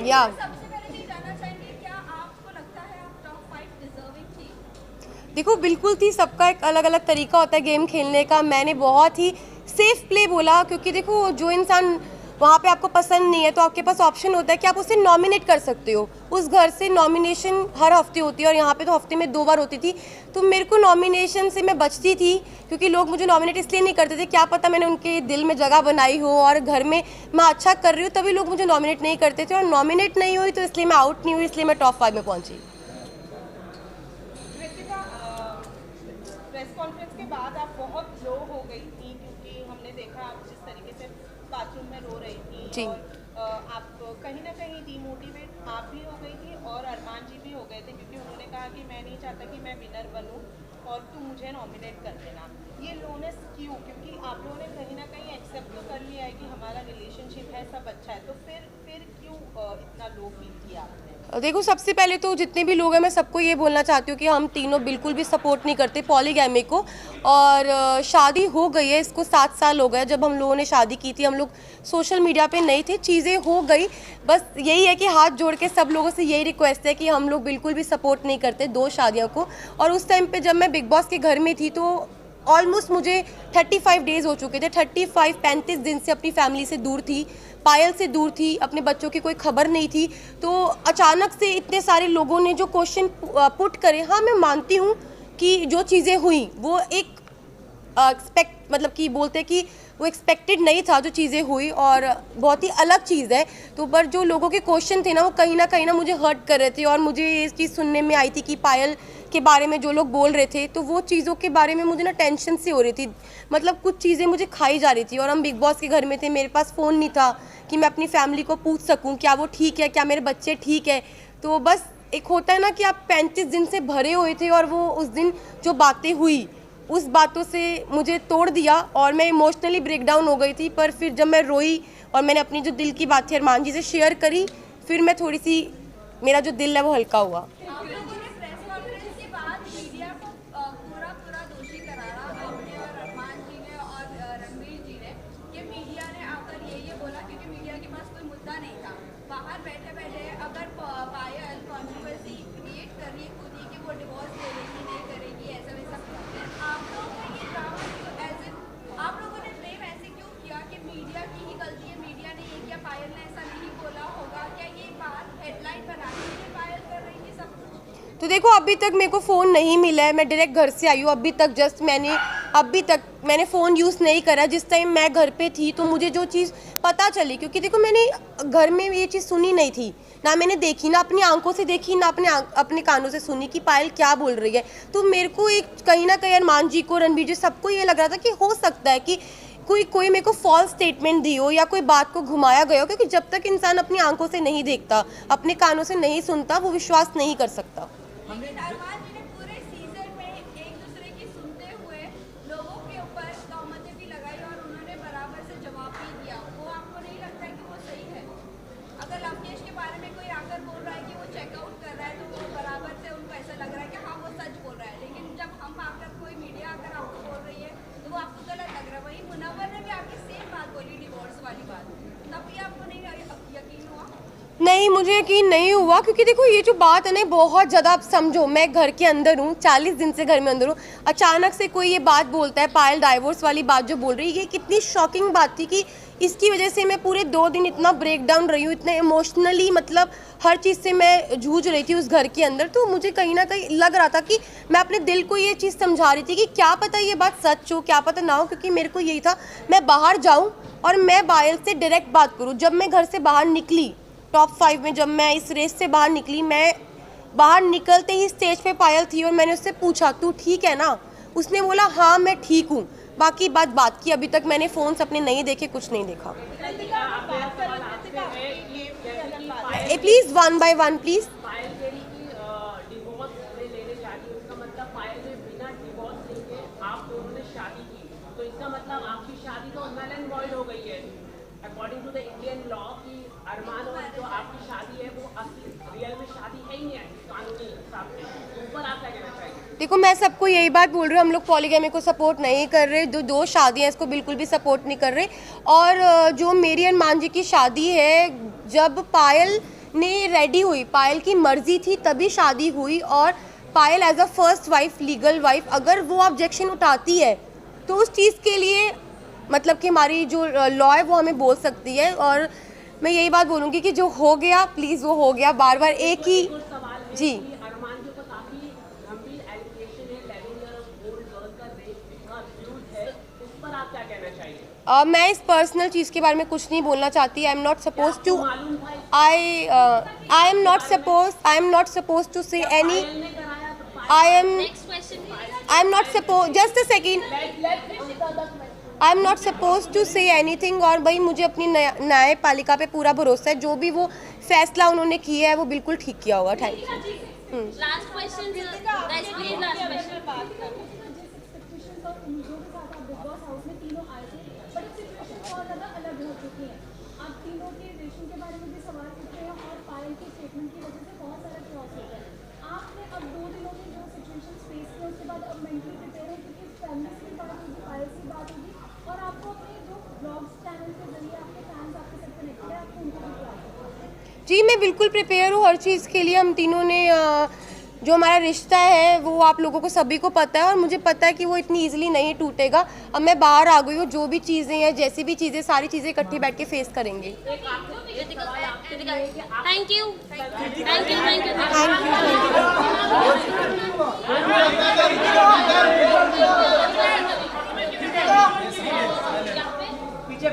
या सबसे पहले ये जानना चाहेंगे, क्या आपको लगता है आप टॉप 5 डिजर्विंग थी? देखो बिल्कुल थी, सबका एक अलग अलग तरीका होता है गेम खेलने का। मैंने बहुत ही सेफ प्ले बोला, क्योंकि देखो जो इंसान वहाँ पे आपको पसंद नहीं है तो आपके पास ऑप्शन होता है कि आप उसे नॉमिनेट कर सकते हो। उस घर से नॉमिनेशन हर हफ्ते होती है और यहाँ पे तो हफ्ते में 2 बार होती थी। तो मेरे को नॉमिनेशन से मैं बचती थी, क्योंकि लोग मुझे नॉमिनेट इसलिए नहीं करते थे, क्या पता मैंने उनके दिल में जगह बनाई हो और घर में मैं अच्छा कर रही हूँ तभी लोग मुझे नॉमिनेट नहीं करते थे। और नॉमिनेट नहीं हुई तो इसलिए मैं आउट नहीं हुई, इसलिए मैं टॉप 5 में पहुँची। कृतिका, प्रेस कॉन्फ्रेंस के बाद आप बहुत लो हो गई थी, क्योंकि हमने देखा आप जिस तरीके से बाथरूम में रो रही थी जी। और आप कहीं ना कहीं डीमोटिवेट आप भी हो गई थी और अरमान जी भी हो गए थे, क्योंकि उन्होंने कहा कि मैं नहीं चाहता कि मैं विनर बनूं और तुम मुझे नॉमिनेट कर देना। ये लोनेस क्यों? क्योंकि आप लोगों ने कहीं ना कहीं एक्सेप्ट तो कर लिया है कि हमारा रिलेशनशिप है, सब अच्छा है, तो फिर क्यों इतना लो फील किया आपने? देखो सबसे पहले तो जितने भी लोग हैं मैं सबको ये बोलना चाहती हूँ कि हम तीनों बिल्कुल भी सपोर्ट नहीं करते पॉलीगैमी को। और शादी हो गई है, इसको 7 साल हो गए। जब हम लोगों ने शादी की थी हम लोग सोशल मीडिया पे नहीं थे, चीज़ें हो गई। बस यही है कि हाथ जोड़ के सब लोगों से यही रिक्वेस्ट है कि हम लोग बिल्कुल भी सपोर्ट नहीं करते 2 शादियों को। और उस टाइम पे जब मैं बिग बॉस के घर में थी तो ऑलमोस्ट मुझे 35 डेज़ हो चुके थे। 35 दिन से अपनी फैमिली से दूर थी, पायल से दूर थी, अपने बच्चों की कोई खबर नहीं थी। तो अचानक से इतने सारे लोगों ने जो क्वेश्चन पुट करे, हाँ मैं मानती हूँ कि जो चीज़ें हुई वो एक एक्सपेक्ट मतलब कि बोलते हैं कि वो एक्सपेक्टेड नहीं था जो चीज़ें हुई, और बहुत ही अलग चीज़ है। तो पर जो लोगों के क्वेश्चन थे ना वो कहीं ना मुझे हर्ट कर रहे थे। और मुझे ये चीज़ सुनने में आई थी कि पायल के बारे में जो लोग बोल रहे थे, तो वो चीज़ों के बारे में मुझे ना टेंशन सी हो रही थी। मतलब कुछ चीज़ें मुझे खाई जा रही थी। और हम बिग बॉस के घर में थे, मेरे पास फ़ोन नहीं था कि मैं अपनी फैमिली को पूछ सकूं क्या वो ठीक है, क्या मेरे बच्चे ठीक है। तो बस एक होता है ना कि आप 35 दिन से भरे हुए थे और वो उस दिन जो बातें हुई उस बातों से मुझे तोड़ दिया और मैं इमोशनली ब्रेकडाउन हो गई थी। पर फिर जब मैं रोई और मैंने अपनी जो दिल की बात थी अरमान जी से शेयर करी, फिर मैं थोड़ी सी, मेरा जो दिल है वो हल्का हुआ। आप लोगों ने प्रेस कॉन्फ्रेंस के बाद मीडिया को पूरा दोषी करारा, आपने और अरमान जी ने और रणवीर जी ने, कि मीडिया ने आकर ये बोला क्योंकि मीडिया के पास कोई मुद्दा नहीं था। बाहर बैठे बैठे अगर पायल कंट्रोवर्सी क्रिएट कर रही है खुद ही कि वो डिवोर्स ले लेगी नहीं करेगी ऐसा वैसा, फिर आप लोगों का ये ड्रामा क्यों, एज इन आप लोगों ने ब्लेम ऐसे क्यों किया कि मीडिया की ही गलती है, मीडिया ने ये किया, पायल ने ऐसा नहीं बोला होगा? क्या ये बात हेडलाइन बनाने के लिए पायल कर रही थी सब कुछ? तो देखो अभी तक मेरे को फ़ोन नहीं मिला है, मैं डायरेक्ट घर से आई हूँ। अभी तक मैंने फ़ोन यूज़ नहीं करा। जिस टाइम मैं घर पे थी तो मुझे जो चीज़ पता चली, क्योंकि देखो मैंने घर में ये चीज़ सुनी नहीं थी, ना मैंने देखी, ना अपनी आंखों से देखी, ना अपने कानों से सुनी कि पायल क्या बोल रही है। तो मेरे को एक कहीं ना कहीं अरमान जी को, रणबीर जी, सबको ये लग रहा था कि हो सकता है कि कोई मेरे को फॉल्स स्टेटमेंट दी हो या कोई बात को घुमाया गया हो, क्योंकि जब तक इंसान अपनी आंखों से नहीं देखता, अपने कानों से नहीं सुनता, वो विश्वास नहीं कर सकता। लेकिन अरमान जी ने पूरे सीजन में एक दूसरे की सुनते हुए लोगों के ऊपर तहमतें भी लगाई और उन्होंने बराबर से जवाब भी दिया। वो आपको नहीं लगता है कि वो सही है? अगर लवकेश के बारे में कोई आकर बोल रहा है कि वो चेकआउट कर रहा है तो वो बराबर से उनको ऐसा लग रहा है कि हाँ वो सच बोल रहा है, लेकिन जब हम आकर कोई मीडिया आकर आपको बोल रही है तो वो आपको गलत लग रहा है। वही मुनव्वर ने भी आपकी सेम बात बोली, डिवोर्स वाली बात, तब भी आपको नहीं यकीन हुआ? नहीं, मुझे यकीन नहीं हुआ, क्योंकि देखो ये जो बात है ना बहुत ज़्यादा, आप समझो मैं घर के अंदर हूँ, 40 दिन से घर में अंदर हूँ, अचानक से कोई ये बात बोलता है, पायल डाइवोर्स वाली बात जो बोल रही है, ये कितनी शॉकिंग बात थी कि इसकी वजह से मैं पूरे 2 दिन इतना ब्रेक डाउन रही हूँ, इतने इमोशनली, मतलब हर चीज़ से मैं जूझ रही थी उस घर के अंदर। तो मुझे कहीं ना कहीं लग रहा था कि मैं अपने दिल को ये चीज़ समझा रही थी कि क्या पता ये बात सच हो, क्या पता ना हो, क्योंकि मेरे को यही था मैं बाहर जाऊँ और मैं पायल से डायरेक्ट बात करूँ। जब मैं घर से बाहर निकली टॉप 5 में, जब मैं इस रेस से बाहर निकली, मैं बाहर निकलते ही स्टेज पे पायल थी और मैंने उससे पूछा तू ठीक है ना? उसने बोला हाँ मैं ठीक हूँ। बाकी बात की, अभी तक मैंने फ़ोन्स अपने नहीं देखे, कुछ नहीं देखा। Please 1 by 1 please. पायल कह रही कि डिवोर्स लेने शादी, उसका मतलब पायल ने बिना डिवोर्स लेके आप दोनों ने शादी की, तो इसका मतलब आपकी शादी तो नल एंड वॉइड हो गई है according to the Indian law की अरमान और जो आपकी शादी है वो असली रियल में शादी है ही नहीं है कानूनी हिसाब से। ऊपर आप क्या कहना चाहिए? देखो मैं सबको यही बात बोल रही हूँ, हम लोग पॉलीगैमी को सपोर्ट नहीं कर रहे, जो दो शादियाँ इसको बिल्कुल भी सपोर्ट नहीं कर रहे। और जो मेरी अरमान जी की शादी है, जब पायल ने रेडी हुई, पायल की मर्जी थी तभी शादी हुई, और Payal as a first wife, legal wife, अगर वो ऑब्जेक्शन उठाती है तो उस चीज़ के लिए मतलब कि हमारी जो लॉ है वो हमें बोल सकती है। और मैं यही बात बोलूँगी कि जो हो गया प्लीज़ वो हो गया, बार बार एक ही जी। अरमान जी को काफी गंभीर एलिगेशन है, 11 ईयर ओल्ड गर्ल का रेप का अब्यूज है, उस पर आप क्या कहना चाहिए? मैं इस पर्सनल चीज़ के बारे में कुछ नहीं बोलना चाहती। I am not suppose to मालूम था I am not suppose to say any I am not suppose just a second I am not suppose to say anything. और भाई मुझे अपनी न्यायपालिका पे पूरा भरोसा है, जो भी वो फैसला उन्होंने किया है वो बिल्कुल ठीक किया होगा। Thank you. Last question guys, please last question. Expectations और उम्मीदों के साथ आप बिग बॉस हाउस में तीनों आए थे, बट सिचुएशन बहुत ज़्यादा अलग हो चुकी है। आप तीनों के रिलेशन के बारे में भी सवाल पूछ रहे हैं और पायल के स्टेटमेंट की वजह से बहुत सारा क्रॉस हो गया है। आपने अब 2 दिनों में जो सिचुएशन फेस किया उसके बाद अब मेंटली प्रिपेयर है, क्योंकि फैमिली से बात होगी, पायल से बात होगी, और आपको अपने जो ब्लॉग्स चैनल के जरिए आपके फैंस आपके साथ कनेक्टेड है, आपको उनको भी प्यार। जी मैं बिल्कुल प्रिपेयर हूँ हर चीज़ के लिए। हम तीनों ने जो हमारा रिश्ता है वो आप लोगों को सभी को पता है, और मुझे पता है कि वो इतनी इजीली नहीं टूटेगा। अब मैं बाहर आ गई हूँ, जो भी चीज़ें हैं, जैसी भी चीज़ें, सारी चीज़ें इकट्ठी बैठ के फेस करेंगे। Thank you, thank you, thank you. पीछे